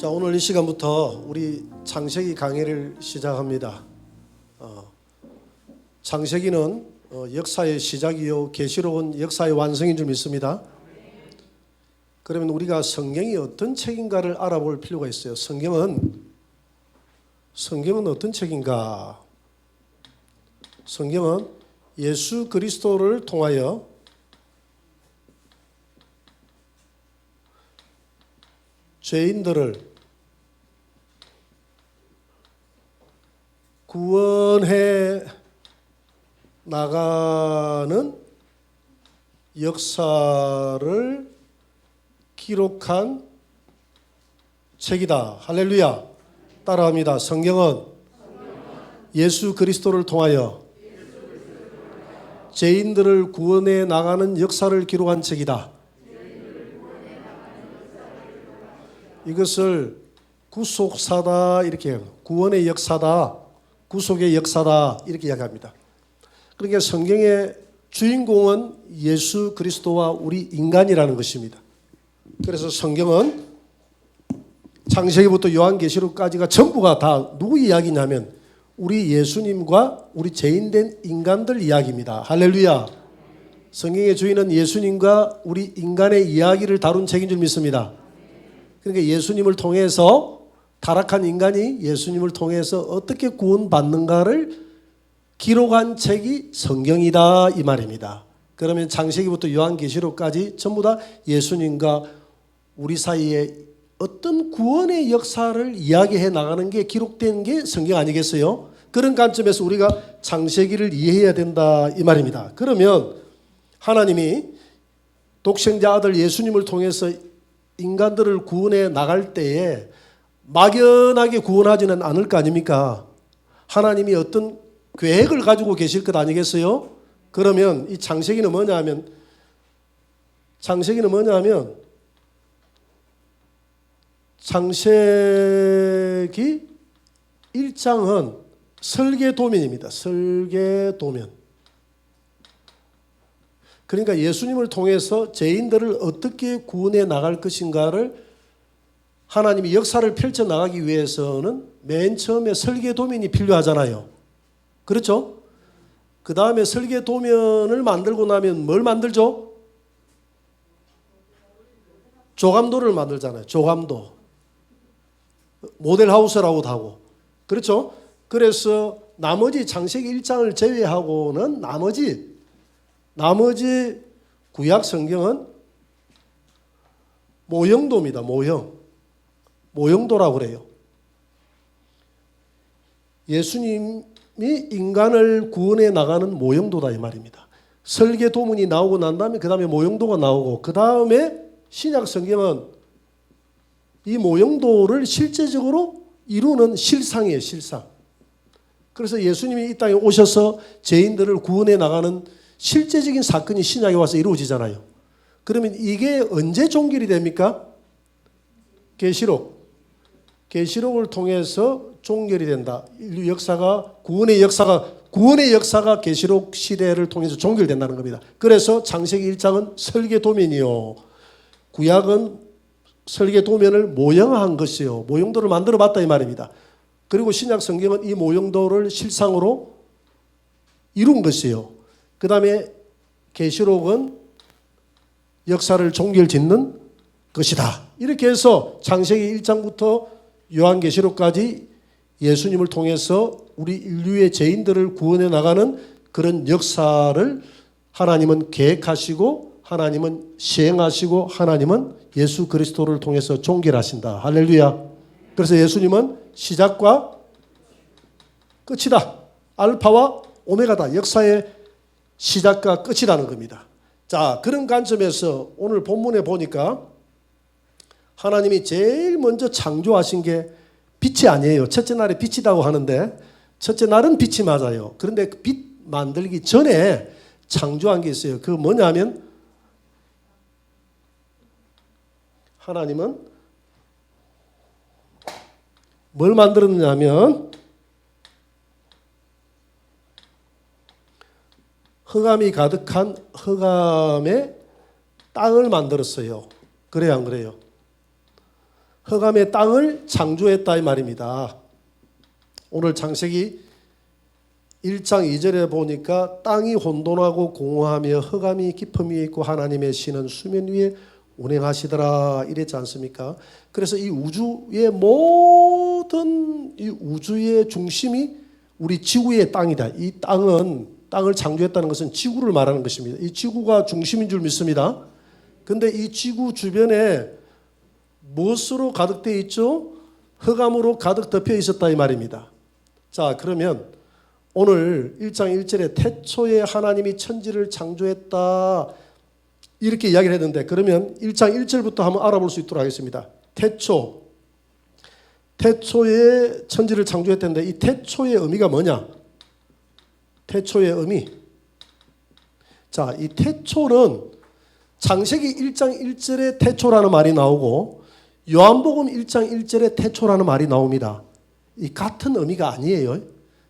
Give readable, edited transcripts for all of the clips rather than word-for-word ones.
자, 오늘 이 시간부터 우리 창세기 강의를 시작합니다. 창세기는 역사의 시작이요 계시록은 역사의 완성인 줄 믿습니다. 그러면 우리가 성경이 어떤 책인가를 알아볼 필요가 있어요. 성경은 어떤 책인가? 성경은 예수 그리스도를 통하여 죄인들을 구원해 나가는 역사를 기록한 책이다. 할렐루야. 따라합니다. 성경은 예수 그리스도를 통하여 죄인들을 구원해 나가는 역사를 기록한 책이다. 이것을 구속사다 이렇게 해요. 구원의 역사다, 구속의 역사다 이렇게 이야기합니다. 그러니까 성경의 주인공은 예수 그리스도와 우리 인간이라는 것입니다. 그래서 성경은 창세기부터 요한계시록까지가 전부가 다 누구 이야기냐면 우리 예수님과 우리 죄인된 인간들 이야기입니다. 할렐루야. 성경의 주인은 예수님과 우리 인간의 이야기를 다룬 책인 줄 믿습니다. 그러니까 예수님을 통해서 타락한 인간이 예수님을 통해서 어떻게 구원받는가를 기록한 책이 성경이다 이 말입니다. 그러면 창세기부터 요한계시록까지 전부 다 예수님과 우리 사이에 어떤 구원의 역사를 이야기해 나가는 게 기록된 게 성경 아니겠어요? 그런 관점에서 우리가 창세기를 이해해야 된다 이 말입니다. 그러면 하나님이 독생자 아들 예수님을 통해서 인간들을 구원해 나갈 때에 막연하게 구원하지는 않을 거 아닙니까? 하나님이 어떤 계획을 가지고 계실 것 아니겠어요? 그러면 이 창세기는 뭐냐면 창세기 1장은 설계도면입니다. 설계도면. 그러니까 예수님을 통해서 죄인들을 어떻게 구원해 나갈 것인가를 하나님이 역사를 펼쳐나가기 위해서는 맨 처음에 설계도면이 필요하잖아요. 그렇죠? 그 다음에 설계도면을 만들고 나면 뭘 만들죠? 조감도를 만들잖아요. 조감도. 모델하우스라고도 하고. 그렇죠? 그래서 나머지 창세기 1장을 제외하고는 나머지 구약 성경은 모형도입니다. 모형도라고 그래요. 예수님이 인간을 구원해 나가는 모형도다 이 말입니다. 설계도문이 나오고 난 다음에 그 다음에 모형도가 나오고 그 다음에 신약 성경은 이 모형도를 실제적으로 이루는 실상이에요. 실상. 그래서 예수님이 이 땅에 오셔서 죄인들을 구원해 나가는 실제적인 사건이 신약에 와서 이루어지잖아요. 그러면 이게 언제 종결이 됩니까? 계시록을 통해서 종결이 된다. 인류 역사가 구원의 역사가 계시록 시대를 통해서 종결된다는 겁니다. 그래서 창세기 1장은 설계도면이요. 구약은 설계도면을 모형화한 것이요. 모형도를 만들어 봤다 이 말입니다. 그리고 신약 성경은 이 모형도를 실상으로 이룬 것이요. 그 다음에 계시록은 역사를 종결짓는 것이다. 이렇게 해서 창세기 1장부터 요한계시록까지 예수님을 통해서 우리 인류의 죄인들을 구원해 나가는 그런 역사를 하나님은 계획하시고 하나님은 시행하시고 하나님은 예수 그리스도를 통해서 종결하신다. 할렐루야. 그래서 예수님은 시작과 끝이다. 알파와 오메가다. 역사의 시작과 끝이라는 겁니다. 자, 그런 관점에서 오늘 본문에 보니까 하나님이 제일 먼저 창조하신 게 빛이 아니에요. 첫째 날에 빛이라고 하는데 첫째 날은 빛이 맞아요. 그런데 빛 만들기 전에 창조한 게 있어요. 그 뭐냐면 하나님은 뭘 만들었냐면 흑암이 가득한 흑암의 땅을 만들었어요. 그래요, 안 그래요? 흑암의 땅을 창조했다 이 말입니다. 오늘 창세기 1장 2절에 보니까 땅이 혼돈하고 공허하며 흑암이 깊음 위에 있고 하나님의 신은 수면 위에 운행하시더라 이랬지 않습니까? 그래서 이 우주의 모든 이 우주의 중심이 우리 지구의 땅이다. 이 땅을 창조했다는 것은 지구를 말하는 것입니다. 이 지구가 중심인 줄 믿습니다. 근데 이 지구 주변에 무엇으로 가득되어 있죠? 흑암으로 가득 덮여 있었다 이 말입니다. 자, 그러면 오늘 1장 1절에 태초에 하나님이 천지를 창조했다 이렇게 이야기를 했는데, 그러면 1장 1절부터 한번 알아볼 수 있도록 하겠습니다. 태초에 천지를 창조했다는데 이 태초의 의미가 뭐냐? 태초의 의미. 자, 이 태초는 창세기 1장 1절에 태초라는 말이 나오고 요한복음 1장 1절에 태초라는 말이 나옵니다. 이 같은 의미가 아니에요.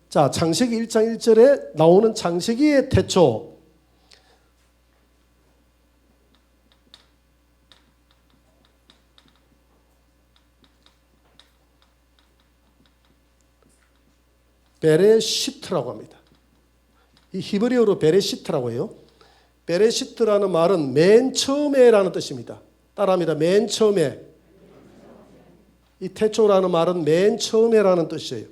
자, 창세기 1장 1절에 나오는 창세기의 태초. 베레시트라고 합니다. 이 히브리어로 베레시트라고 해요. 베레시트라는 말은 맨 처음에라는 뜻입니다. 따라합니다. 맨 처음에. 이 태초라는 말은 맨 처음에라는 뜻이에요.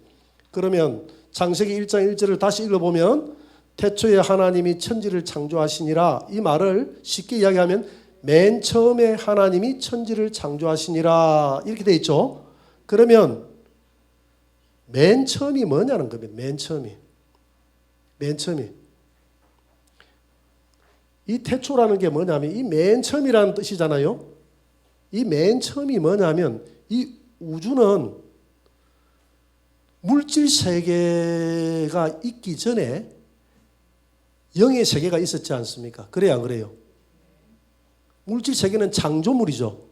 그러면 창세기 1장 1절을 다시 읽어보면 태초에 하나님이 천지를 창조하시니라, 이 말을 쉽게 이야기하면 맨 처음에 하나님이 천지를 창조하시니라 이렇게 돼 있죠. 그러면 맨 처음이 뭐냐는 겁니다. 맨 처음이. 이 태초라는 게 뭐냐면 이 맨 처음이라는 뜻이잖아요. 이 맨 처음이 뭐냐면 이 우주는 물질 세계가 있기 전에 영의 세계가 있었지 않습니까? 그래야 안 그래요? 물질 세계는 창조물이죠.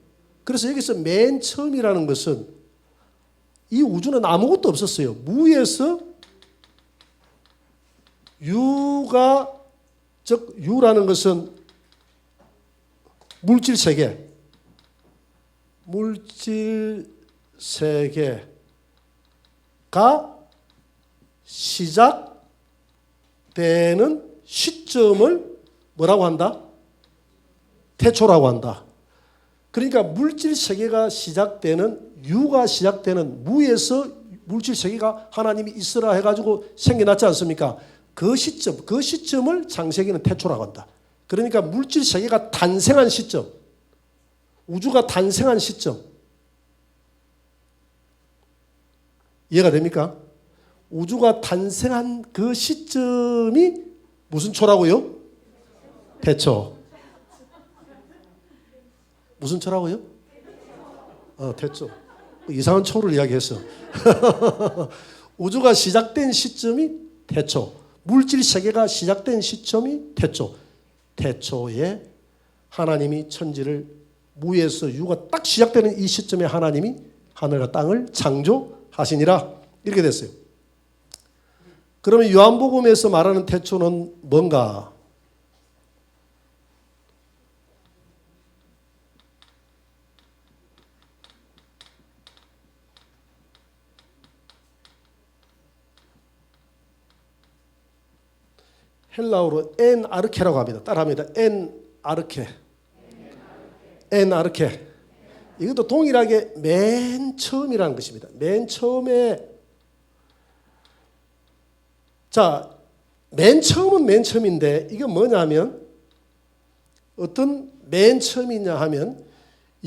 그래서 여기서 맨 처음이라는 것은 이 우주는 아무것도 없었어요. 무에서 유가, 즉 유라는 것은 물질 세계, 가 시작되는 시점을 뭐라고 한다? 태초라고 한다. 그러니까 물질 세계가 시작되는, 유가 시작되는 무에서 물질 세계가 하나님이 있으라 해가지고 생겨났지 않습니까? 그 시점을 창세기는 태초라고 한다. 그러니까 물질 세계가 탄생한 시점, 우주가 탄생한 시점. 이해가 됩니까? 우주가 탄생한 그 시점이 무슨 초라고요? 태초. 무슨 초라고요? 태초. 이상한 초를 이야기했어. 우주가 시작된 시점이 태초. 물질 세계가 시작된 시점이 태초. 태초에 하나님이 천지를 무에서 유가 딱 시작되는 이 시점에 하나님이 하늘과 땅을 창조하시니라. 이렇게 됐어요. 그러면 요한복음에서 말하는 태초는 뭔가? 헬라어로 엔 아르케라고 합니다. 따라합니다. 엔 아르케. 엔 아르케. 이것도 동일하게 맨 처음이라는 것입니다. 맨 처음에. 자, 맨 처음은 맨 처음인데 이게 뭐냐면 어떤 맨 처음이냐 하면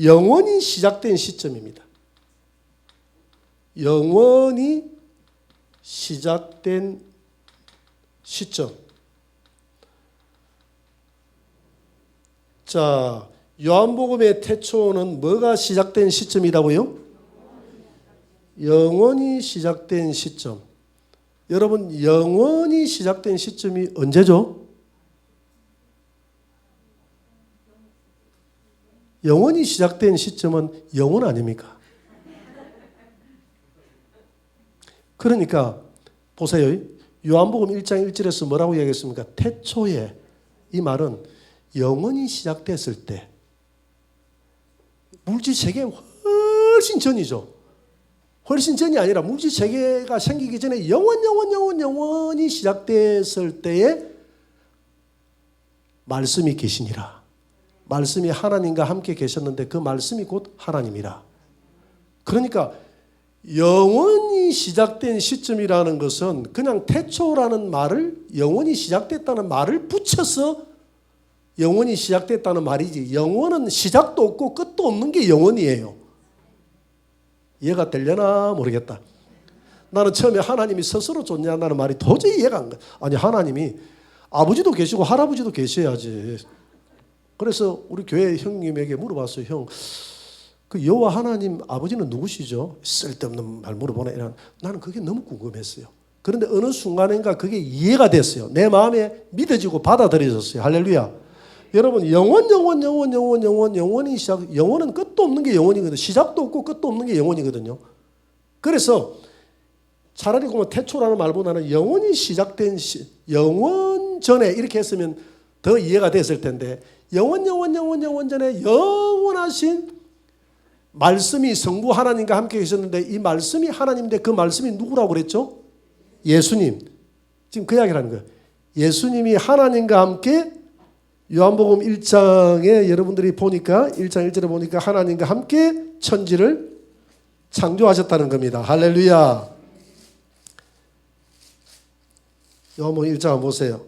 영원히 시작된 시점입니다. 영원히 시작된 시점. 자, 요한복음의 태초는 뭐가 시작된 시점이라고요? 영원히 시작된 시점. 여러분, 영원히 시작된 시점이 언제죠? 영원히 시작된 시점은 영원 아닙니까? 그러니까 보세요. 요한복음 1장 1절에서 뭐라고 이야기했습니까? 태초에. 이 말은 영원히 시작됐을 때 물질 세계에 훨씬 전이죠. 훨씬 전이 아니라 무지세계가 생기기 전에 영원히 시작됐을 때에 말씀이 계시니라. 말씀이 하나님과 함께 계셨는데 그 말씀이 곧 하나님이라. 그러니까 영원히 시작된 시점이라는 것은 그냥 태초라는 말을 영원히 시작됐다는 말을 붙여서 영원히 시작됐다는 말이지, 영원은 시작도 없고 끝도 없는 게 영원이에요. 이해가 되려나 모르겠다. 나는 처음에 하나님이 스스로 존재한다는 말이 도저히 이해가 안 가. 아니, 하나님이 아버지도 계시고 할아버지도 계셔야지. 그래서 우리 교회 형님에게 물어봤어요. 형, 그 여호와 하나님 아버지는 누구시죠? 쓸데없는 말 물어보네. 나는 그게 너무 궁금했어요. 그런데 어느 순간인가 그게 이해가 됐어요. 내 마음에 믿어지고 받아들여졌어요. 할렐루야. 여러분, 영원히 시작, 영원은 끝도 없는 게 영원이거든요. 시작도 없고 끝도 없는 게 영원이거든요. 그래서 차라리 그러면 태초라는 말보다는 영원히 시작된 영원 전에 이렇게 했으면 더 이해가 됐을 텐데, 영원 전에 영원하신 말씀이 성부 하나님과 함께 계셨는데 이 말씀이 하나님인데 그 말씀이 누구라고 그랬죠? 예수님. 지금 그 이야기를 하는 거예요. 예수님이 하나님과 함께 요한복음 1장에 여러분들이 보니까 1장 1절에 보니까 하나님과 함께 천지를 창조하셨다는 겁니다. 할렐루야. 요한복음 1장 한번 보세요.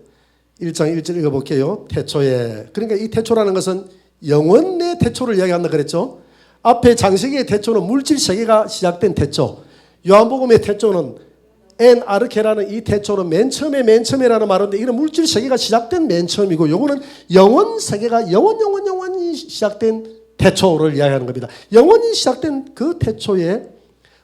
1장 1절 읽어볼게요. 태초에. 그러니까 이 태초라는 것은 영원의 태초를 이야기한다 그랬죠. 앞에 장세기의 태초는 물질 세계가 시작된 태초. 요한복음의 태초는 엔 아르케라는 이 태초는 맨 처음에라는 말인데 이런 물질 세계가 시작된 맨 처음이고, 요거는 영원 세계가 영원히 시작된 태초를 이야기하는 겁니다. 영원히 시작된 그 태초에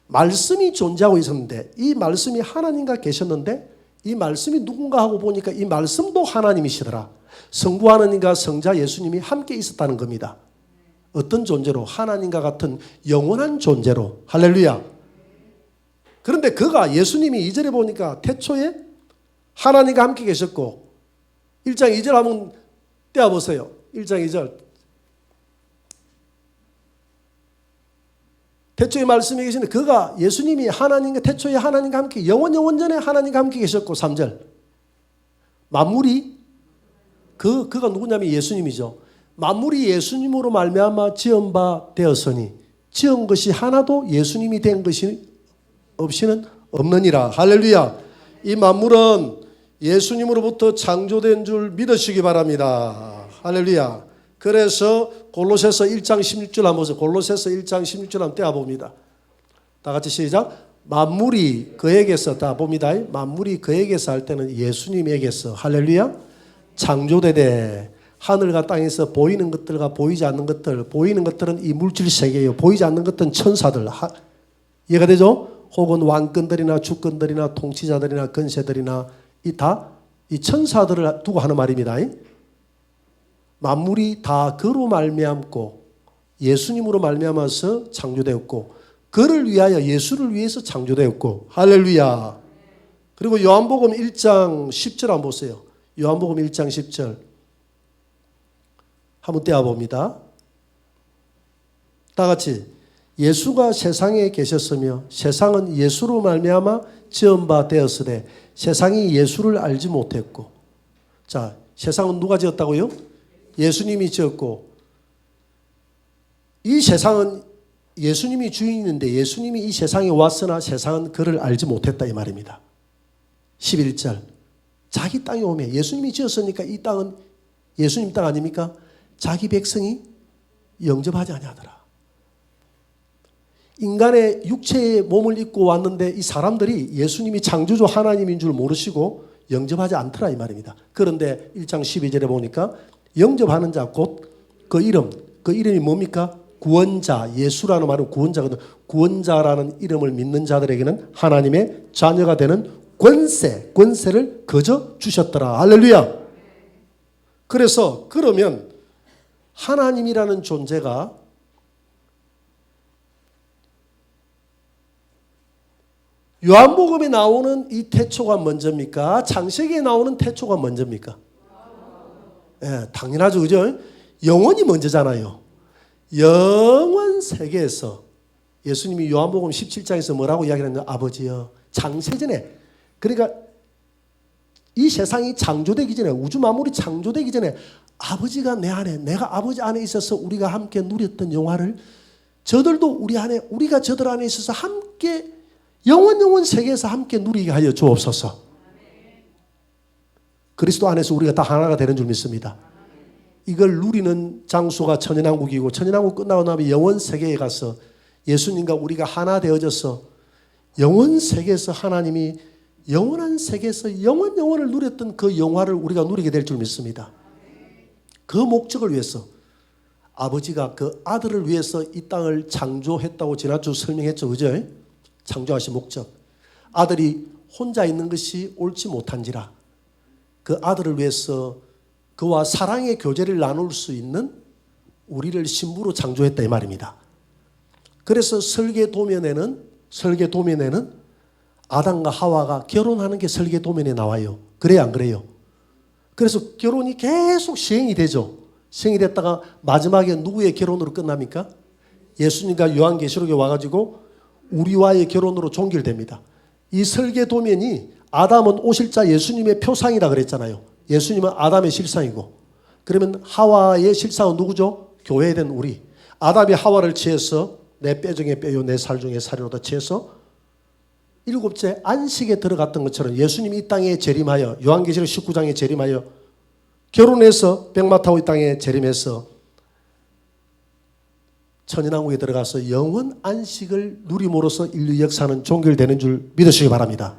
말씀이 존재하고 있었는데 이 말씀이 하나님과 계셨는데 이 말씀이 누군가 하고 보니까 이 말씀도 하나님이시더라. 성부 하나님과 성자 예수님이 함께 있었다는 겁니다. 어떤 존재로? 하나님과 같은 영원한 존재로. 할렐루야. 그런데 그가 예수님이 2절에 보니까 태초에 하나님과 함께 계셨고, 1장 2절 한번 떼어보세요. 1장 2절. 태초에 말씀이 계시는데 그가 예수님이 하나님과 태초에 하나님과 함께 영원 전에 하나님과 함께 계셨고, 3절. 만물이 그가 누구냐면 예수님이죠. 만물이 예수님으로 말미암아 지은 바 되었으니 지은 것이 하나도 예수님이 된 것이 없이는 없느니라. 할렐루야. 이 만물은 예수님으로부터 창조된 줄 믿으시기 바랍니다. 할렐루야. 그래서 골로새서 1장 16절 한번 보세요. 골로새서 1장 16절 한번 떼어봅니다. 다 같이 시작. 만물이 그에게서, 다 봅니다. 만물이 그에게서 할 때는 예수님에게서, 할렐루야, 창조되되 하늘과 땅에서 보이는 것들과 보이지 않는 것들, 보이는 것들은 이 물질 세계예요. 보이지 않는 것들은 천사들. 이해가 되죠? 혹은 왕권들이나 주권들이나 통치자들이나 권세들이나 이 천사들을 두고 하는 말입니다. 만물이 다 그로 말미암고 예수님으로 말미암아서 창조되었고 그를 위하여 예수를 위해서 창조되었고, 할렐루야. 그리고 요한복음 1장 10절 한번 보세요. 요한복음 1장 10절 한번 떼어봅니다. 다 같이. 예수가 세상에 계셨으며 세상은 예수로 말미암아 지은 바 되었으되 세상이 예수를 알지 못했고. 자, 세상은 누가 지었다고요? 예수님이 지었고, 이 세상은 예수님이 주인인데 예수님이 이 세상에 왔으나 세상은 그를 알지 못했다 이 말입니다. 11절. 자기 땅에 오면 예수님이 지었으니까 이 땅은 예수님 땅 아닙니까? 자기 백성이 영접하지 아니하더라. 인간의 육체의 몸을 입고 왔는데 이 사람들이 예수님이 창조주 하나님인 줄 모르시고 영접하지 않더라 이 말입니다. 그런데 1장 12절에 보니까 영접하는 자 곧 그 이름이 뭡니까? 구원자. 예수라는 말은 구원자거든. 구원자라는 이름을 믿는 자들에게는 하나님의 자녀가 되는 권세를 거저 주셨더라. 할렐루야. 그래서 그러면 하나님이라는 존재가 요한복음에 나오는 이 태초가 먼저입니까? 창세기에 나오는 태초가 먼저입니까? 예, 당연하죠. 그죠? 영원이 먼저잖아요. 영원 세계에서 예수님이 요한복음 17장에서 뭐라고 이야기하느냐, 아버지여 창세전에, 그러니까 이 세상이 창조되기 전에, 우주 만물이 창조되기 전에 아버지가 내 안에, 내가 아버지 안에 있어서 우리가 함께 누렸던 영화를 저들도 우리 안에, 우리가 저들 안에 있어서 함께 영원 세계에서 함께 누리게 하여 주옵소서. 그리스도 안에서 우리가 다 하나가 되는 줄 믿습니다. 이걸 누리는 장소가 천연왕국이고, 천연왕국 끝나고 나면 영원 세계에 가서 예수님과 우리가 하나 되어져서 영원 세계에서 하나님이 영원한 세계에서 영원을 누렸던 그 영화를 우리가 누리게 될 줄 믿습니다. 그 목적을 위해서 아버지가 그 아들을 위해서 이 땅을 창조했다고 지난주 설명했죠. 그죠? 창조하신 목적. 아들이 혼자 있는 것이 옳지 못한지라 그 아들을 위해서 그와 사랑의 교제를 나눌 수 있는 우리를 신부로 창조했다 이 말입니다. 그래서 설계도면에는 아담과 하와가 결혼하는 게 설계도면에 나와요. 그래요, 안 그래요? 그래서 결혼이 계속 시행이 되죠. 시행이 됐다가 마지막에 누구의 결혼으로 끝납니까? 예수님과 요한계시록에 와가지고 우리와의 결혼으로 종결됩니다. 이 설계도면이 아담은 오실자 예수님의 표상이라 그랬잖아요. 예수님은 아담의 실상이고, 그러면 하와의 실상은 누구죠? 교회된 우리. 아담이 하와를 취해서 내 뼈 중에 뼈요 내 살 중에 살이로다 취해서 일곱째 안식에 들어갔던 것처럼 예수님이 이 땅에 재림하여, 요한계시록 19장에 재림하여 결혼해서 백마 타고 이 땅에 재림해서 천연왕국에 들어가서 영원 안식을 누림으로써 인류 역사는 종결되는 줄 믿으시기 바랍니다.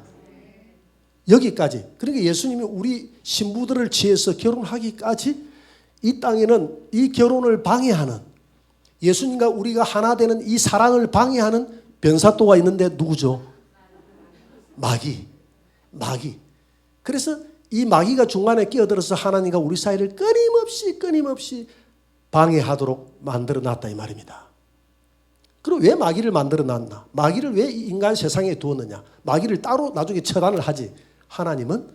여기까지. 그러니까 예수님이 우리 신부들을 취해서 결혼하기까지 이 땅에는 이 결혼을 방해하는, 예수님과 우리가 하나 되는 이 사랑을 방해하는 변사또가 있는데 누구죠? 마귀. 그래서 이 마귀가 중간에 끼어들어서 하나님과 우리 사이를 끊임없이 방해하도록 만들어 놨다 이 말입니다. 그럼 왜 마귀를 만들어 놨나? 마귀를 왜 인간 세상에 두었느냐? 마귀를 따로 나중에 처단을 하지. 하나님은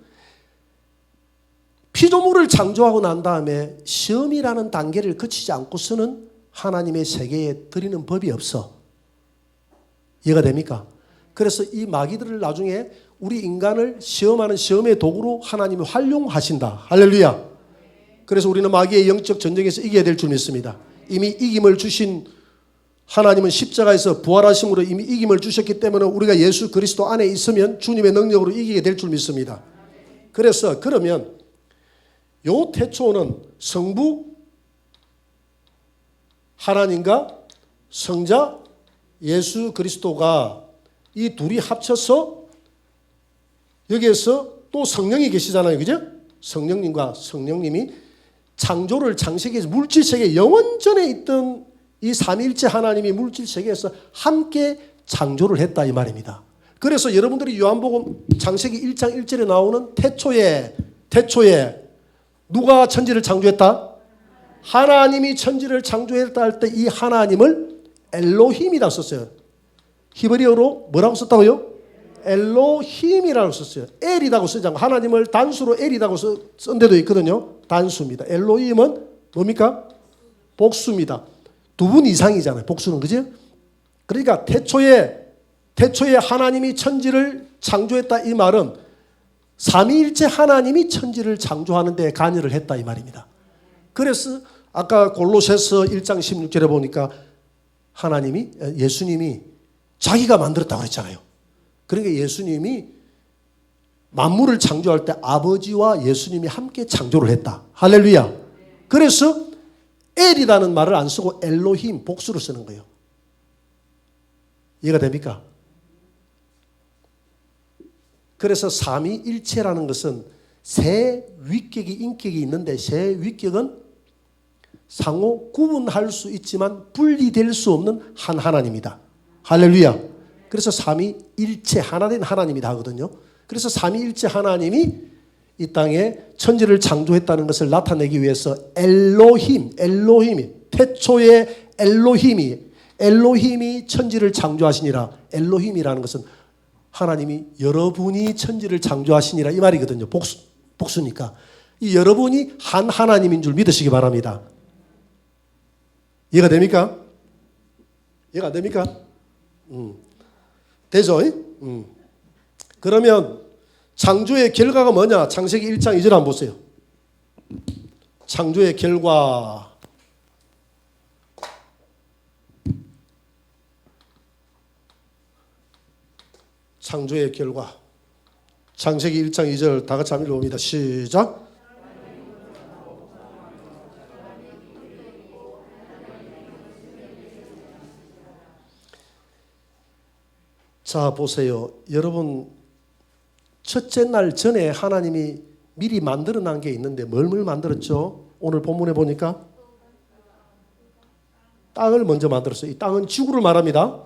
피조물을 창조하고 난 다음에 시험이라는 단계를 거치지 않고서는 하나님의 세계에 드리는 법이 없어. 이해가 됩니까? 그래서 이 마귀들을 나중에 우리 인간을 시험하는 시험의 도구로 하나님이 활용하신다. 할렐루야. 그래서 우리는 마귀의 영적 전쟁에서 이겨야 될 줄 믿습니다. 이미 이김을 주신 하나님은 십자가에서 부활하심으로 이미 이김을 주셨기 때문에 우리가 예수 그리스도 안에 있으면 주님의 능력으로 이기게 될 줄 믿습니다. 그래서 그러면 요 태초는 성부 하나님과 성자 예수 그리스도가 이 둘이 합쳐서 여기에서 또 성령이 계시잖아요. 그죠? 성령님과 성령님이 창조를 창세기에서 물질세계 영원전에 있던 이 삼위일체 하나님이 물질세계에서 함께 창조를 했다 이 말입니다. 그래서 여러분들이 요한복음 창세기 1장 1절에 나오는 태초에 누가 천지를 창조했다? 하나님이 천지를 창조했다 할 때 이 하나님을 엘로힘이라고 썼어요. 히브리어로 뭐라고 썼다고요? 엘로힘이라고 썼어요. 엘이라고 쓰지 않고 하나님을 단수로 엘이라고 쓴 데도 있거든요. 단수입니다. 엘로힘은 뭡니까? 복수입니다. 두 분 이상이잖아요. 복수는. 그죠? 그러니까 태초에 하나님이 천지를 창조했다 이 말은 삼위일체 하나님이 천지를 창조하는 데 관여를 했다 이 말입니다. 그래서 아까 골로새서 1장 16절에 보니까 예수님이 자기가 만들었다고 그랬잖아요. 그러니까 예수님이 만물을 창조할 때 아버지와 예수님이 함께 창조를 했다. 할렐루야. 그래서 엘이라는 말을 안 쓰고 엘로힘 복수로 쓰는 거예요. 이해가 됩니까? 그래서 삼위일체라는 것은 세 위격이 인격이 있는데 세 위격은 상호 구분할 수 있지만 분리될 수 없는 한 하나님이다. 할렐루야. 그래서 삼위일체 하나된 하나님이다 하거든요. 그래서 삼위일체 하나님이 이 땅에 천지를 창조했다는 것을 나타내기 위해서 엘로힘이 태초에 엘로힘이 천지를 창조하시니라. 엘로힘이라는 것은 하나님이 여러분이 천지를 창조하시니라 이 말이거든요. 복수니까. 이 여러분이 한 하나님인 줄 믿으시기 바랍니다. 이해가 됩니까? 이해가 안 됩니까? 되죠? 그러면 창조의 결과가 뭐냐? 창세기 1장 2절 한번 보세요. 창조의 결과. 창조의 결과. 창세기 1장 2절 다 같이 한번 읽어봅니다. 시작. 자, 보세요. 여러분, 첫째 날 전에 하나님이 미리 만들어 놓은 게 있는데 뭘 만들었죠? 오늘 본문에 보니까 땅을 먼저 만들었어요. 이 땅은 지구를 말합니다.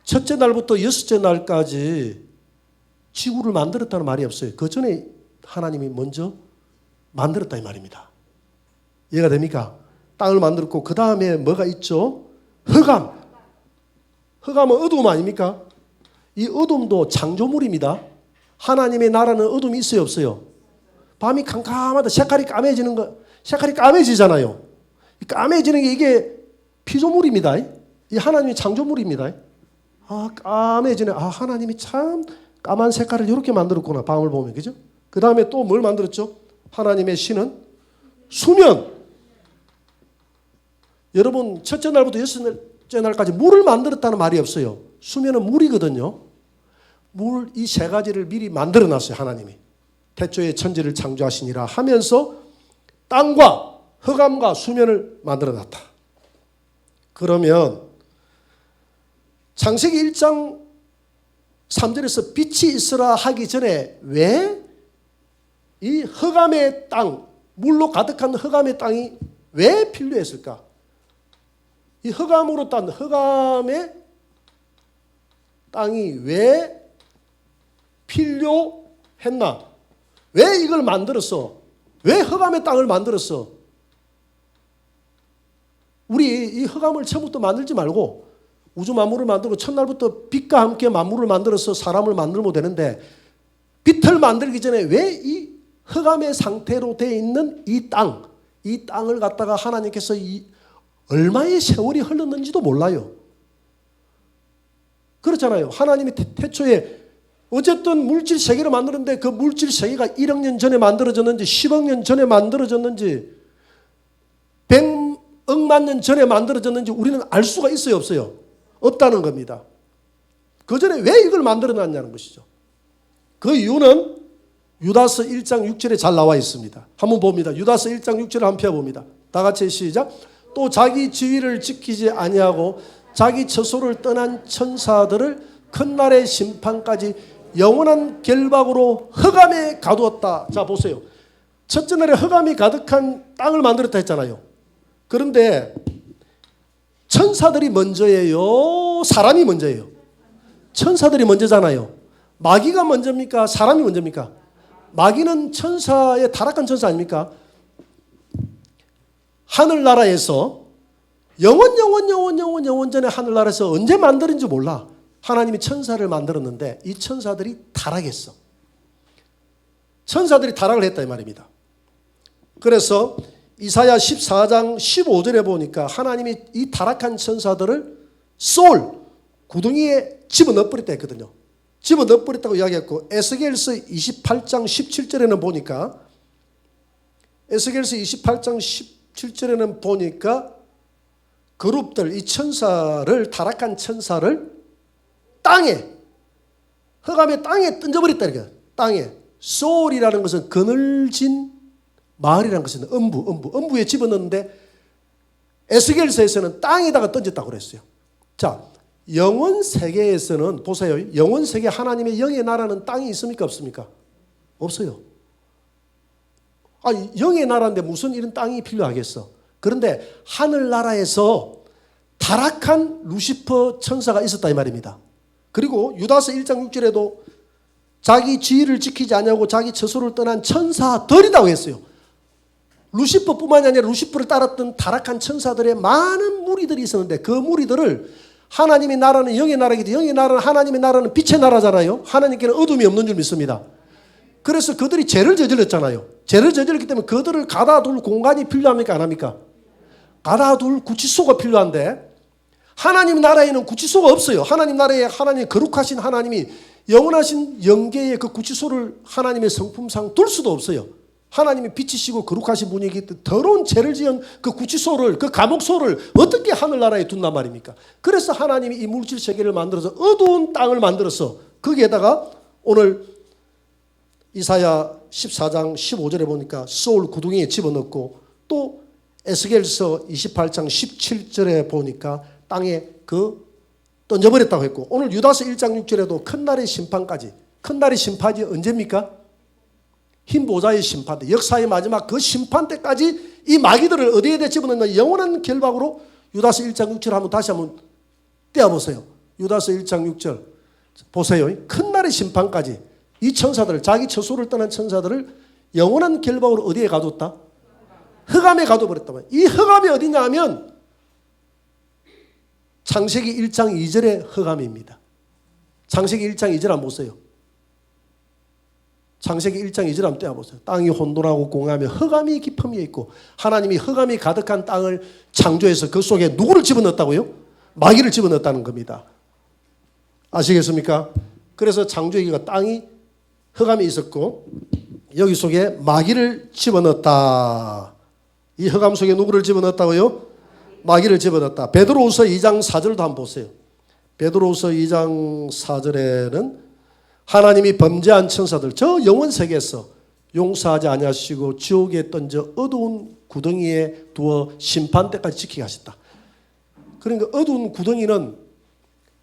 첫째 날부터 여섯째 날까지 지구를 만들었다는 말이 없어요. 그 전에 하나님이 먼저 만들었다 이 말입니다. 이해가 됩니까? 땅을 만들었고 그 다음에 뭐가 있죠? 흑암. 흑암은 어둠 아닙니까? 이 어둠도 창조물입니다. 하나님의 나라는 어둠이 있어요, 없어요? 밤이 캄캄하다. 색깔이 까매지는 거, 색깔이 까매지잖아요. 까매지는 게 이게 피조물입니다. 이 하나님의 창조물입니다. 아, 까매지네. 아, 하나님이 참 까만 색깔을 이렇게 만들었구나. 밤을 보면, 그죠? 그 다음에 또 뭘 만들었죠? 하나님의 신은 수면. 여러분, 첫째 날부터 여섯째 날까지 물을 만들었다는 말이 없어요. 수면은 물이거든요. 물 이 세 가지를 미리 만들어 놨어요, 하나님이. 태초에 천지를 창조하시니라 하면서 땅과 흑암과 수면을 만들어 놨다. 그러면 창세기 1장 3절에서 빛이 있으라 하기 전에 왜 이 흑암의 땅, 물로 가득한 흑암의 땅이 왜 필요했을까? 이 흑암으로 딴 흑암의 땅이 왜 필요했나? 왜 이걸 만들었어? 왜 흑암의 땅을 만들었어? 우리 이 흑암을 처음부터 만들지 말고 우주 만물을 만들고 첫날부터 빛과 함께 만물을 만들어서 사람을 만들면 되는데 빛을 만들기 전에 왜 이 흑암의 상태로 되어 있는 이 땅을 갖다가 하나님께서 얼마의 세월이 흘렀는지도 몰라요. 그렇잖아요. 하나님이 태초에 어쨌든 물질 세계를 만드는데 그 물질 세계가 1억 년 전에 만들어졌는지 10억 년 전에 만들어졌는지 100억만 년 전에 만들어졌는지 우리는 알 수가 있어요, 없어요? 없다는 겁니다. 그 전에 왜 이걸 만들어놨냐는 것이죠. 그 이유는 유다서 1장 6절에 잘 나와 있습니다. 한번 봅니다. 유다서 1장 6절을 한번 펴봅니다. 다 같이 시작. 또 자기 지위를 지키지 아니하고 자기 처소를 떠난 천사들을 큰 날의 심판까지 영원한 결박으로 흑암에 가두었다. 자, 보세요. 첫째 날에 흑암이 가득한 땅을 만들었다 했잖아요. 그런데 천사들이 먼저예요? 사람이 먼저예요? 천사들이 먼저잖아요. 마귀가 먼저입니까? 사람이 먼저입니까? 마귀는 천사의 타락한 천사 아닙니까? 하늘나라에서 영원 전에 하늘나라에서 언제 만들었는지 몰라. 하나님이 천사를 만들었는데 이 천사들이 타락했어. 천사들이 타락을 했다 이 말입니다. 그래서 이사야 14장 15절에 보니까 하나님이 이 타락한 천사들을 소울 구덩이에 집어넣어버렸다 했거든요. 집어넣어버렸다고 이야기했고 에스겔서 28장 17절에는 보니까 에스겔서 28장 17절에는 보니까 그룹들 이 천사를 타락한 천사를 땅에 흑암의 땅에 던져버렸다 이렇게. 땅에 소울이라는 것은 그늘진 마을이라는 것은 음부에 집어넣는데 에스겔서에서는 땅에다가 던졌다고 그랬어요. 자, 영원 세계에서는 보세요. 영원 세계 하나님의 영의 나라는 땅이 있습니까 없습니까? 없어요. 아, 영의 나라인데 무슨 이런 땅이 필요하겠어? 그런데 하늘나라에서 타락한 루시퍼 천사가 있었다 이 말입니다. 그리고 유다서 1장 6절에도 자기 지위를 지키지 않냐고 자기 처소를 떠난 천사들이라고 했어요. 루시퍼뿐만이 아니라 루시퍼를 따랐던 타락한 천사들의 많은 무리들이 있었는데 그 무리들을 하나님의 나라는 영의 나라이기 때문에 영의 나라는 하나님의 나라는 빛의 나라잖아요. 하나님께는 어둠이 없는 줄 믿습니다. 그래서 그들이 죄를 저질렀잖아요. 죄를 저질렀기 때문에 그들을 가다둘 공간이 필요합니까 안 합니까? 가다둘 구치소가 필요한데 하나님 나라에는 구치소가 없어요. 하나님 나라에 하나님 거룩하신 하나님이 영원하신 영계의 그 구치소를 하나님의 성품상 둘 수도 없어요. 하나님이 빛이시고 거룩하신 분이기 때문에 더러운 죄를 지은 그 구치소를, 그 감옥소를 어떻게 하늘나라에 둔단 말입니까? 그래서 하나님이 이 물질 세계를 만들어서 어두운 땅을 만들어서 거기에다가 오늘 이사야 14장 15절에 보니까 소울 구덩이에 집어넣고 또 에스겔서 28장 17절에 보니까 땅에 던져버렸다고 했고 오늘 유다서 1장 6절에도 큰 날의 심판까지. 큰 날의 심판이 언제입니까? 흰 보좌의 심판 때, 역사의 마지막 그 심판 때까지 이 마귀들을 어디에다 집어넣나 영원한 결박으로 유다서 1장 6절 다시 한번 떼어보세요. 유다서 1장 6절 보세요. 큰 날의 심판까지 이 천사들, 자기 처소를 떠난 천사들을 영원한 결박으로 어디에 가뒀다? 흑암에 가둬버렸다. 이 흑암이 어디냐 하면 창세기 1장 2절의 흑암입니다. 창세기 1장 2절 한번 보세요. 창세기 1장 2절 한번 떼어보세요. 땅이 혼돈하고 공허하며 흑암이 깊음이 있고 하나님이 흑암이 가득한 땅을 창조해서 그 속에 누구를 집어넣었다고요? 마귀를 집어넣었다는 겁니다. 아시겠습니까? 그래서 창조기가 땅이 흑암이 있었고 여기 속에 마귀를 집어넣었다. 이 흑암 속에 누구를 집어넣었다고요? 마귀를 집어넣었다. 베드로후서 2장 4절도 한번 보세요. 베드로후서 2장 4절에는 하나님이 범죄한 천사들 저 영원 세계에서 용서하지 아니하시고 지옥에 던져 어두운 구덩이에 두어 심판 때까지 지키게 하셨다. 그러니까 어두운 구덩이는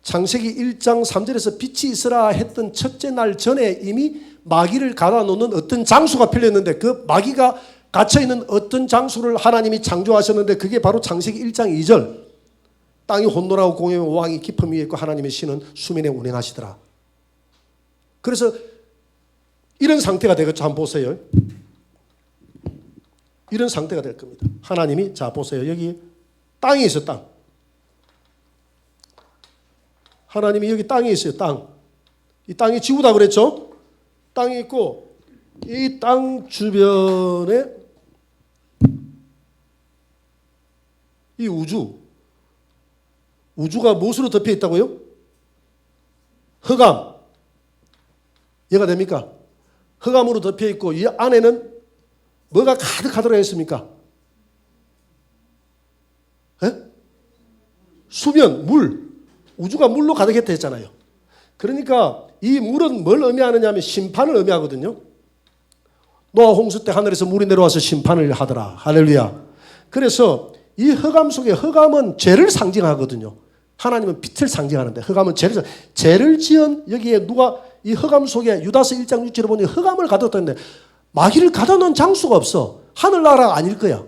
창세기 1장 3절에서 빛이 있으라 했던 첫째 날 전에 이미 마귀를 가다 놓는 어떤 장소가 필요했는데 그 마귀가 갇혀있는 어떤 장소를 하나님이 창조하셨는데 그게 바로 창세기 1장 2절 땅이 혼돈하고 공허하며 왕이 깊음 위에 있고 하나님의 신은 수면에 운행하시더라. 그래서 이런 상태가 되겠죠. 한번 보세요. 이런 상태가 될 겁니다. 하나님이 자 보세요. 여기 땅이 있어요. 땅. 하나님이 여기 땅이 있어요. 땅. 이 땅이 지구다 그랬죠. 땅이 있고 이 땅 주변에 이 우주가 무엇으로 덮여 있다고요? 흑암. 이해가 됩니까? 흑암으로 덮여 있고 이 안에는 뭐가 가득하더라 했습니까? 수면, 물. 우주가 물로 가득했다 했잖아요. 그러니까 이 물은 뭘 의미하느냐 하면 심판을 의미하거든요. 노아 홍수 때 하늘에서 물이 내려와서 심판을 하더라. 할렐루야. 그래서 이 흑암 속에 흑암은 죄를 상징하거든요. 하나님은 빛을 상징하는데 흑암은 죄를 지은 여기에 누가 이 흑암 속에 유다서 1장 6절에 보니 흑암을 가뒀다는데 마귀를 가다 놓은 장소가 없어. 하늘나라가 아닐 거야.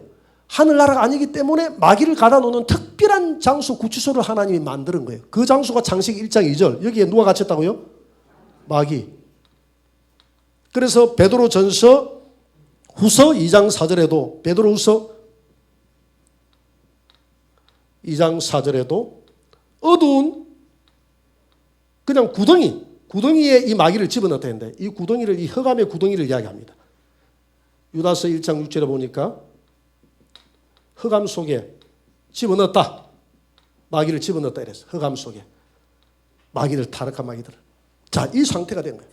하늘나라가 아니기 때문에 마귀를 가다 놓는 특별한 장소 구치소를 하나님이 만드는 거예요. 그 장소가 창세기 1장 2절. 여기에 누가 갇혔다고요? 마귀. 그래서 베드로전서 후서 2장 4절에도 베드로후서 2장 4절에도 어두운 그냥 구덩이에 이 마귀를 집어넣었다 했는데 이 구덩이를 이 흑암의 구덩이를 이야기합니다. 유다서 1장 6절에 보니까 흑암 속에 집어넣었다. 마귀를 집어넣었다 이랬어. 흑암 속에 마귀를 타락한 마귀들을. 자, 이 상태가 된 거예요.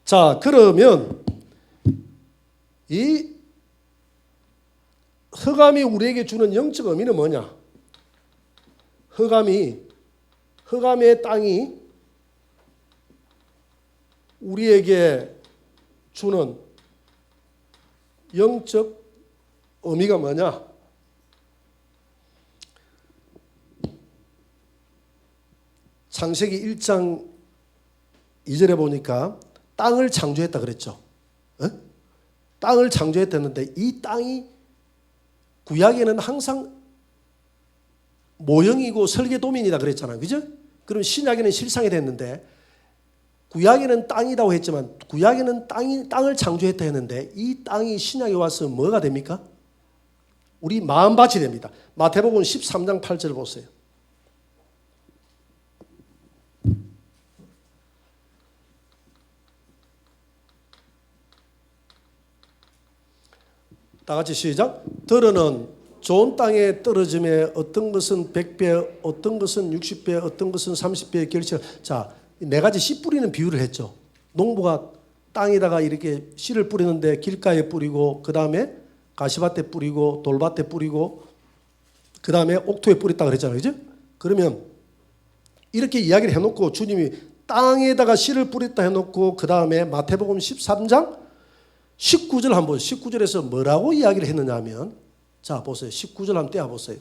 자, 그러면 이 흑암이 우리에게 주는 영적 의미는 뭐냐? 흑암의 땅이 우리에게 주는 영적 의미가 뭐냐? 창세기 1장 2절에 보니까 땅을 창조했다 그랬죠. 땅을 창조했다는데 이 땅이 구약에는 항상 모형이고 설계도면이다 그랬잖아요. 그죠? 그럼 신약에는 실상이 됐는데 구약에는 땅이라고 했지만 구약에는 땅을 창조했다 했는데 이 땅이 신약에 와서 뭐가 됩니까? 우리 마음밭이 됩니다. 마태복음 13장 8절 보세요. 다 같이 시작. 들으는 좋은 땅에 떨어짐에 어떤 것은 100배, 어떤 것은 60배, 어떤 것은 30배의 결실. 자, 네 가지 씨 뿌리는 비유를 했죠. 농부가 땅에다가 이렇게 씨를 뿌리는데 길가에 뿌리고, 그 다음에 가시밭에 뿌리고, 돌밭에 뿌리고, 그 다음에 옥토에 뿌렸다 그랬잖아요. 그죠? 그러면 이렇게 이야기를 해놓고 주님이 땅에다가 씨를 뿌렸다 해놓고, 그 다음에 마태복음 13장 19절 한번, 19절에서 뭐라고 이야기를 했느냐 하면, 자, 보세요. 19절 한번 떼어보세요.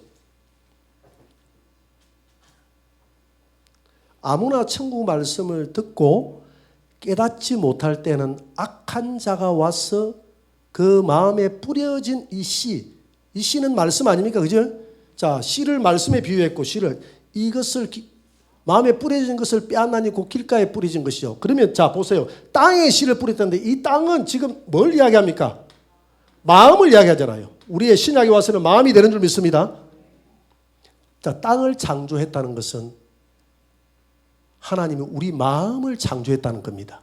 아무나 천국 말씀을 듣고 깨닫지 못할 때는 악한 자가 와서 그 마음에 뿌려진 이 씨는 말씀 아닙니까? 그죠? 자, 씨를 말씀에 비유했고, 씨를 이것을 마음에 뿌려진 것을 빼앗나니 곧 길가에 뿌려진 것이요. 그러면 자, 보세요. 땅에 씨를 뿌렸다는데 이 땅은 지금 뭘 이야기합니까? 마음을 이야기하잖아요. 우리의 신약에 와서는 마음이 되는 줄 믿습니다. 자, 땅을 창조했다는 것은 하나님이 우리 마음을 창조했다는 겁니다.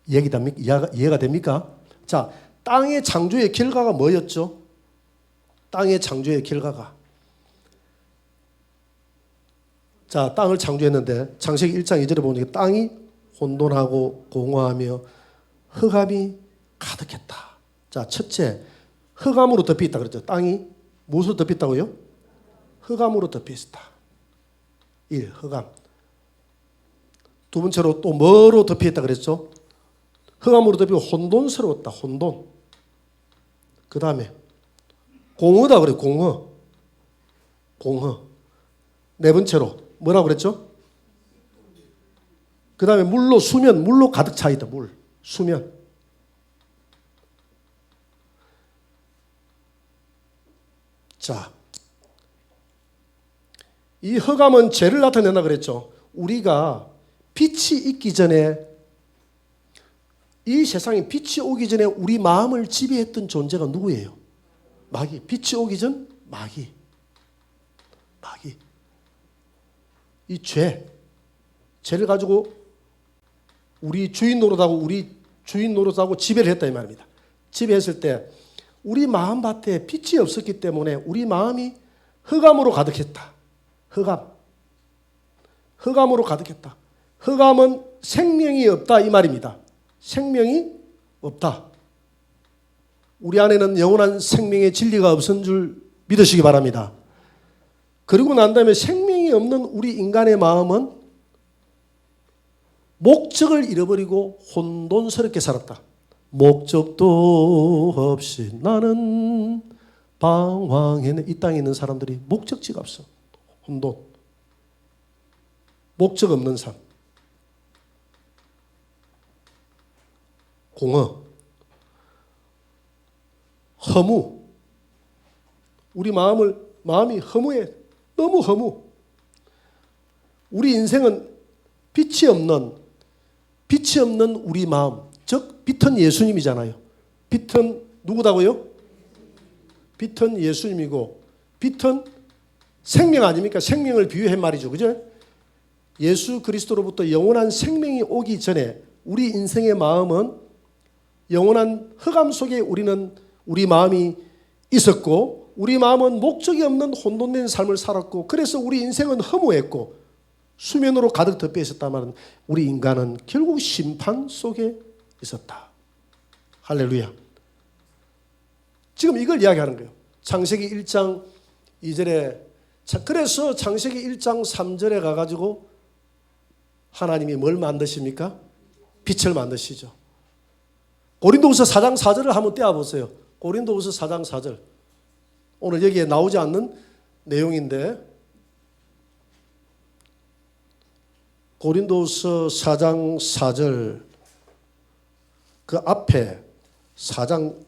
이해가 됩니까? 자, 땅의 창조의 결과가 뭐였죠? 땅의 창조의 결과가, 자, 땅을 창조했는데 창세기 1장 2절에 보니까 땅이 혼돈하고 공허하며 흑암이 가득했다. 자, 첫째, 흑암으로 덮여 있다 그랬죠. 땅이 무엇으로 덮여 있다고요? 흑암으로 덮여 있었다. 1. 흑암. 두 번째로 또 뭐로 덮여 있다 그랬죠? 흑암으로 덮여 혼돈스러웠다. 혼돈. 그 다음에 공허다 그래요. 공허. 네 번째로 뭐라고 그랬죠? 그 다음에 물로 가득 차 있다. 수면. 자, 이 흑암은 죄를 나타낸다 그랬죠. 우리가 빛이 있기 전에, 이 세상에 빛이 오기 전에 우리 마음을 지배했던 존재가 누구예요? 마귀. 빛이 오기 전 마귀. 이 죄를 가지고 우리 주인 노릇하고 지배를 했다 이 말입니다. 지배했을 때 우리 마음밭에 빛이 없었기 때문에 우리 마음이 흑암으로 가득했다. 흑암으로 가득했다. 흑암은 생명이 없다 이 말입니다. 생명이 없다. 우리 안에는 영원한 생명의 진리가 없은 줄 믿으시기 바랍니다. 그리고 난 다음에 생명이 없는 우리 인간의 마음은 목적을 잃어버리고 혼돈스럽게 살았다. 목적도 없이 나는 방황했네. 이 땅에 있는 사람들이 목적지가 없어. 혼돈. 목적 없는 삶. 공허. 허무. 우리 마음이 허무해. 너무 허무. 우리 인생은 빛이 없는 우리 마음, 즉 빛은 예수님이잖아요. 빛은 누구다고요? 빛은 예수님이고, 빛은 생명 아닙니까? 생명을 비유한 말이죠. 그죠? 예수 그리스도로부터 영원한 생명이 오기 전에 우리 인생의 마음은 영원한 흑암 속에 우리 마음이 있었고, 우리 마음은 목적이 없는 혼돈된 삶을 살았고, 그래서 우리 인생은 허무했고 수면으로 가득 덮여 있었다면 우리 인간은 결국 심판 속에 있었다. 할렐루야. 지금 이걸 이야기하는 거예요. 창세기 1장 2절에, 그래서 창세기 1장 3절에 가가지고 하나님이 뭘 만드십니까? 빛을 만드시죠. 고린도후서 4장 4절을 한번 떼어보세요. 고린도후서 4장 4절. 오늘 여기에 나오지 않는 내용인데, 고린도후서 4장 4절 그 앞에 4장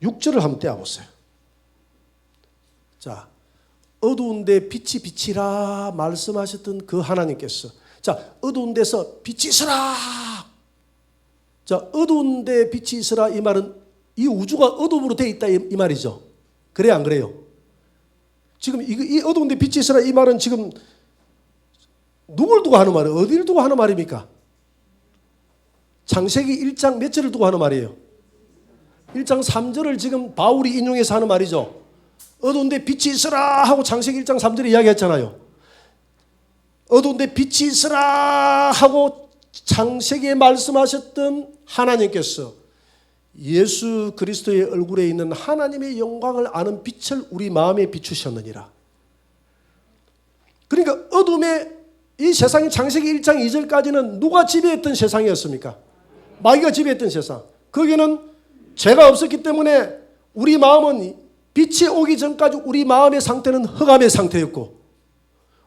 6절을 한번 떼어보세요. 자, 어두운 데 빛이 비치라 말씀하셨던 그 하나님께서, 자, 어두운 데서 빛이 있으라. 자, 어두운 데 빛이 있으라 이 말은 이 우주가 어둠으로 되어 있다 이 말이죠. 그래요, 안 그래요? 지금 이 어두운 데 빛이 있으라 이 말은 지금 누굴 두고 하는 말이에요? 어디를 두고 하는 말입니까? 창세기 1장 몇 절을 두고 하는 말이에요? 1장 3절을 지금 바울이 인용해서 하는 말이죠. 어두운데 빛이 있으라 하고 창세기 1장 3절에 이야기했잖아요. 어두운데 빛이 있으라 하고 창세기에 말씀하셨던 하나님께서 예수 그리스도의 얼굴에 있는 하나님의 영광을 아는 빛을 우리 마음에 비추셨느니라. 그러니까 어둠의 이 세상이 창세기 1장 2절까지는 누가 지배했던 세상이었습니까? 마귀가 지배했던 세상. 거기는 죄가 없었기 때문에 우리 마음은 빛이 오기 전까지 우리 마음의 상태는 흑암의 상태였고,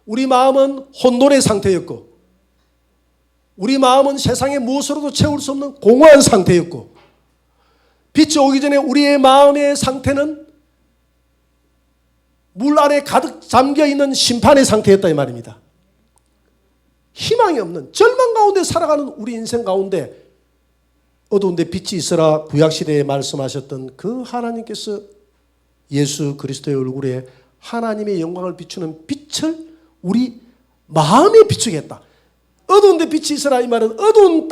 우리 마음은 혼돈의 상태였고, 우리 마음은 세상의 무엇으로도 채울 수 없는 공허한 상태였고, 빛이 오기 전에 우리의 마음의 상태는 물 안에 가득 잠겨있는 심판의 상태였다 이 말입니다. 희망이 없는 절망 가운데 살아가는 우리 인생 가운데 어두운데 빛이 있으라 구약시대에 말씀하셨던 그 하나님께서 예수 그리스도의 얼굴에 하나님의 영광을 비추는 빛을 우리 마음에 비추겠다. 어두운데 빛이 있으라 이 말은 어두운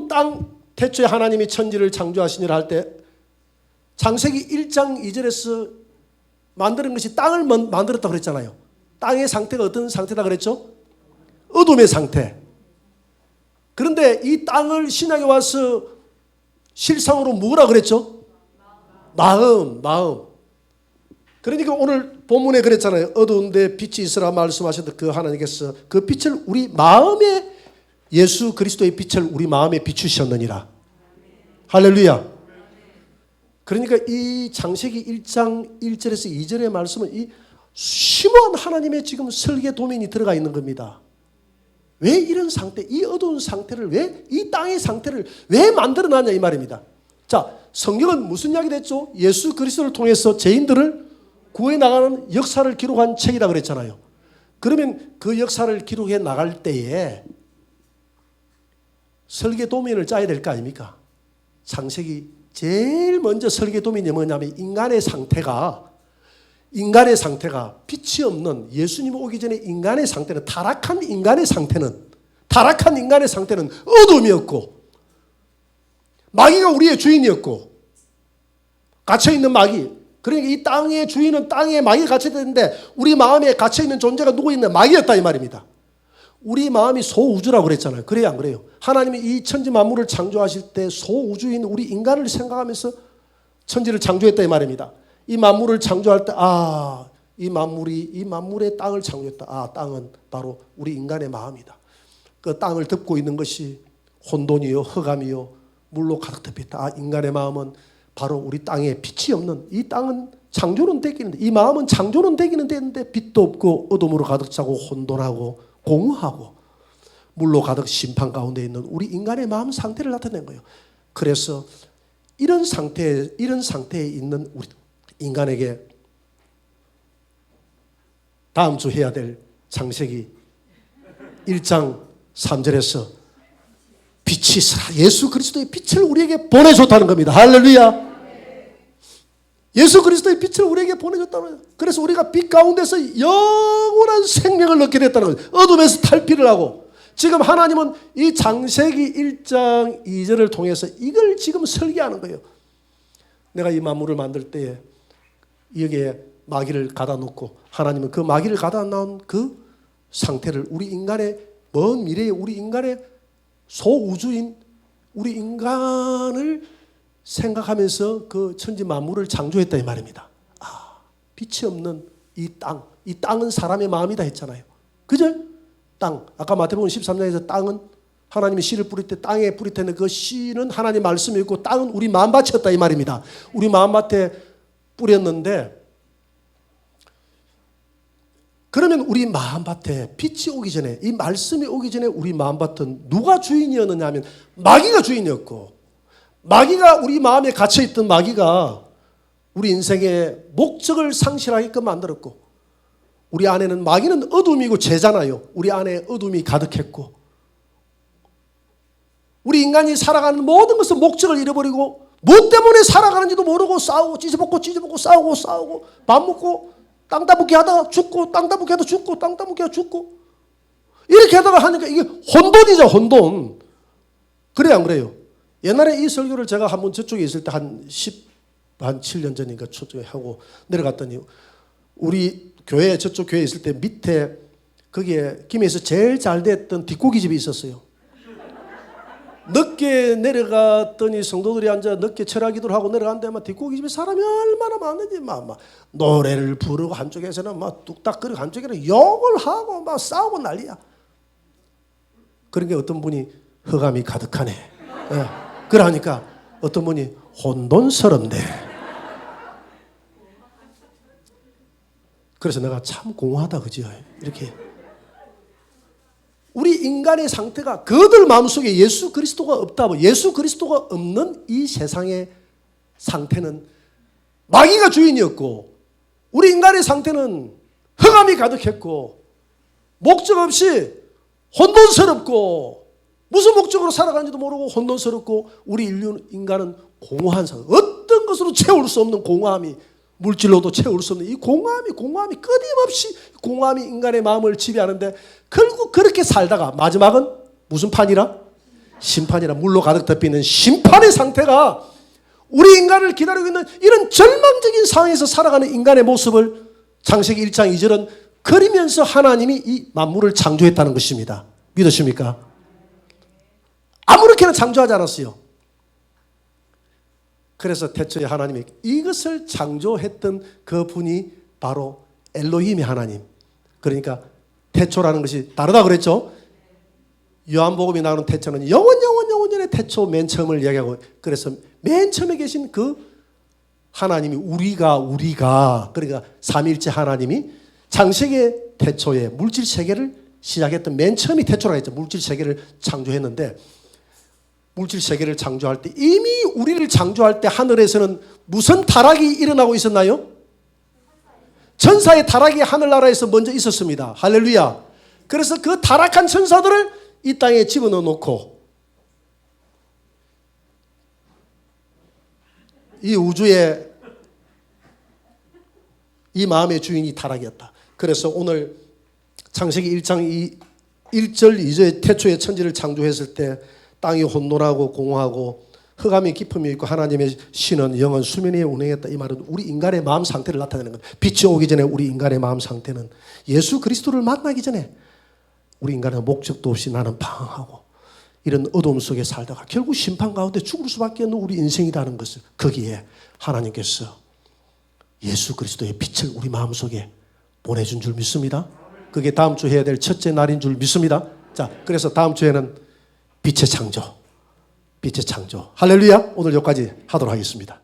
땅 태초에 하나님이 천지를 창조하시니라 할 때 창세기 1장 2절에서 만드는 것이 땅을 만들었다고 그랬잖아요. 땅의 상태가 어떤 상태다 그랬죠? 어둠의 상태. 그런데 이 땅을 신약에 와서 실상으로 뭐라 그랬죠? 마음. 그러니까 오늘 본문에 그랬잖아요. 어두운데 빛이 있으라 말씀하셨던 그 하나님께서 그 빛을 우리 마음에 예수 그리스도의 빛을 우리 마음에 비추셨느니라. 할렐루야. 그러니까 이 창세기 1장 1절에서 2절의 말씀은 이 심오한 하나님의 지금 설계 도면이 들어가 있는 겁니다. 왜 이런 상태, 이 어두운 상태를 왜, 이 땅의 상태를 왜 만들어놨냐 이 말입니다. 자, 성경은 무슨 이야기 됐죠? 예수 그리스도를 통해서 죄인들을 구해 나가는 역사를 기록한 책이라 그랬잖아요. 그러면 그 역사를 기록해 나갈 때에 설계 도면을 짜야 될 거 아닙니까? 창세기 제일 먼저 설계 도면이 뭐냐면 인간의 상태가 빛이 없는 예수님 오기 전에 인간의 상태는 타락한 인간의 상태는 어둠이었고 마귀가 우리의 주인이었고 갇혀있는 마귀. 그러니까 이 땅의 주인은 땅에 마귀가 갇혀있는데 우리 마음에 갇혀있는 존재가 누구 있는 마귀였다 이 말입니다. 우리 마음이 소우주라고 그랬잖아요. 그래요 안 그래요? 하나님이 이 천지 만물을 창조하실 때 소우주인 우리 인간을 생각하면서 천지를 창조했다 이 말입니다. 이 만물을 창조할 때 이 만물의 땅을 창조했다. 땅은 바로 우리 인간의 마음이다. 그 땅을 덮고 있는 것이 혼돈이요 흑암이요 물로 가득 덮였다. 인간의 마음은 바로 우리 땅에 빛이 없는 이 땅은 창조는 되기는데 이 마음은 창조는 되기는 되는데 빛도 없고 어둠으로 가득 차고 혼돈하고 공허하고 물로 가득 심판 가운데 있는 우리 인간의 마음 상태를 나타낸 거예요. 그래서 이런 상태에 있는 우리 인간에게 다음 주 해야 될 창세기 1장 3절에서 빛이 있으라. 예수 그리스도의 빛을 우리에게 보내줬다는 겁니다. 할렐루야. 예수 그리스도의 빛을 우리에게 보내줬다는 거예요. 그래서 우리가 빛 가운데서 영원한 생명을 얻게 됐다는 거예요. 어둠에서 탈피를 하고 지금 하나님은 이 창세기 1장 2절을 통해서 이걸 지금 설계하는 거예요. 내가 이 만물을 만들 때에 여기에 마귀를 가다 놓고 하나님은 그 마귀를 가다 놓은 그 상태를 우리 인간의 먼 미래에 우리 인간의 소우주인 우리 인간을 생각하면서 그 천지 만물을 창조했다 이 말입니다. 빛이 없는 이 땅은 사람의 마음이다 했잖아요. 그죠? 땅. 아까 마태복음 13장에서 땅은 하나님이 씨를 뿌릴 때 땅에 뿌릴 텐데 그 씨는 하나님 말씀이었고 땅은 우리 마음밭이었다 이 말입니다. 우리 마음밭에 뿌렸는데 그러면 우리 마음밭에 빛이 오기 전에 이 말씀이 오기 전에 우리 마음밭은 누가 주인이었느냐 하면 마귀가 주인이었고 마귀가 우리 마음에 갇혀있던 마귀가 우리 인생의 목적을 상실하게끔 만들었고 우리 안에는 마귀는 어둠이고 죄잖아요. 우리 안에 어둠이 가득했고 우리 인간이 살아가는 모든 것은 목적을 잃어버리고 뭐 때문에 살아가는지도 모르고 싸우고 찢어먹고 싸우고 밥 먹고 땅 따먹기 하다가 죽고 땅 따먹기 하다가 죽고 땅 따먹기 하다가 죽고 이렇게 하다가 하니까 이게 혼돈이죠. 혼돈. 그래요 안 그래요? 옛날에 이 설교를 제가 한번 저쪽에 있을 때 한 7년 전인가 저쪽에 하고 내려갔더니 우리 교회 저쪽 교회에 있을 때 밑에 거기에 김해에서 제일 잘 됐던 뒷고기집이 있었어요. 늦게 내려갔더니 성도들이 앉아 늦게 철학기도를 하고 내려갔는데 막 뒷고기집에 사람이 얼마나 많은지 막 노래를 부르고 한쪽에서는 막 뚝딱거리고 한쪽에는 욕을 하고 막 싸우고 난리야. 그런 게 어떤 분이 흑암이 가득하네. 예. 그러니까 어떤 분이 혼돈스럽네. 그래서 내가 참 공허하다 그죠? 이렇게 우리 인간의 상태가 그들 마음속에 예수 그리스도가 없다고, 예수 그리스도가 없는 이 세상의 상태는 마귀가 주인이었고, 우리 인간의 상태는 흑암이 가득했고, 목적 없이 혼돈스럽고, 무슨 목적으로 살아가는지도 모르고 혼돈스럽고, 우리 인간은 공허한 상태, 어떤 것으로 채울 수 없는 공허함이, 물질로도 채울 수 없는 이 공허함이 끊임없이 공허함이 인간의 마음을 지배하는데, 결국 그렇게 살다가 마지막은 무슨 판이라? 심판이라. 물로 가득 덮이는 심판의 상태가 우리 인간을 기다리고 있는 이런 절망적인 상황에서 살아가는 인간의 모습을 창세기 1장 2절은 그리면서 하나님이 이 만물을 창조했다는 것입니다. 믿으십니까? 아무렇게나 창조하지 않았어요. 그래서 태초에 하나님이 이것을 창조했던 그 분이 바로 엘로힘의 하나님. 그러니까 태초라는 것이 다르다 그랬죠. 요한복음이 나오는 태초는 영원의 태초 맨 처음을 이야기하고, 그래서 맨 처음에 계신 그 하나님이 우리가 그러니까 삼위일체 하나님이 창세기 태초에 물질 세계를 시작했던 맨 처음이 태초라고 했죠. 물질 세계를 창조했는데, 물질 세계를 창조할 때 이미 우리를 창조할 때 하늘에서는 무슨 타락이 일어나고 있었나요? 천사의 타락이 하늘나라에서 먼저 있었습니다. 할렐루야. 그래서 그 타락한 천사들을 이 땅에 집어넣어 놓고 이 우주의 이 마음의 주인이 타락이었다. 그래서 오늘 창세기 1장 1절 2절의 태초에 천지를 창조했을 때 땅이 혼돈하고 공허하고 흑암이 깊음이 있고 하나님의 신은 영은 수면 위에 운행했다. 이 말은 우리 인간의 마음 상태를 나타내는 거예요. 빛이 오기 전에 우리 인간의 마음 상태는 예수 그리스도를 만나기 전에 우리 인간은 목적도 없이 나는 방황하고 이런 어두움 속에 살다가 결국 심판 가운데 죽을 수밖에 없는 우리 인생이라는 것을, 거기에 하나님께서 예수 그리스도의 빛을 우리 마음속에 보내준 줄 믿습니다. 그게 다음 주 해야 될 첫째 날인 줄 믿습니다. 자, 그래서 다음 주에는 빛의 창조. 할렐루야. 오늘 여기까지 하도록 하겠습니다.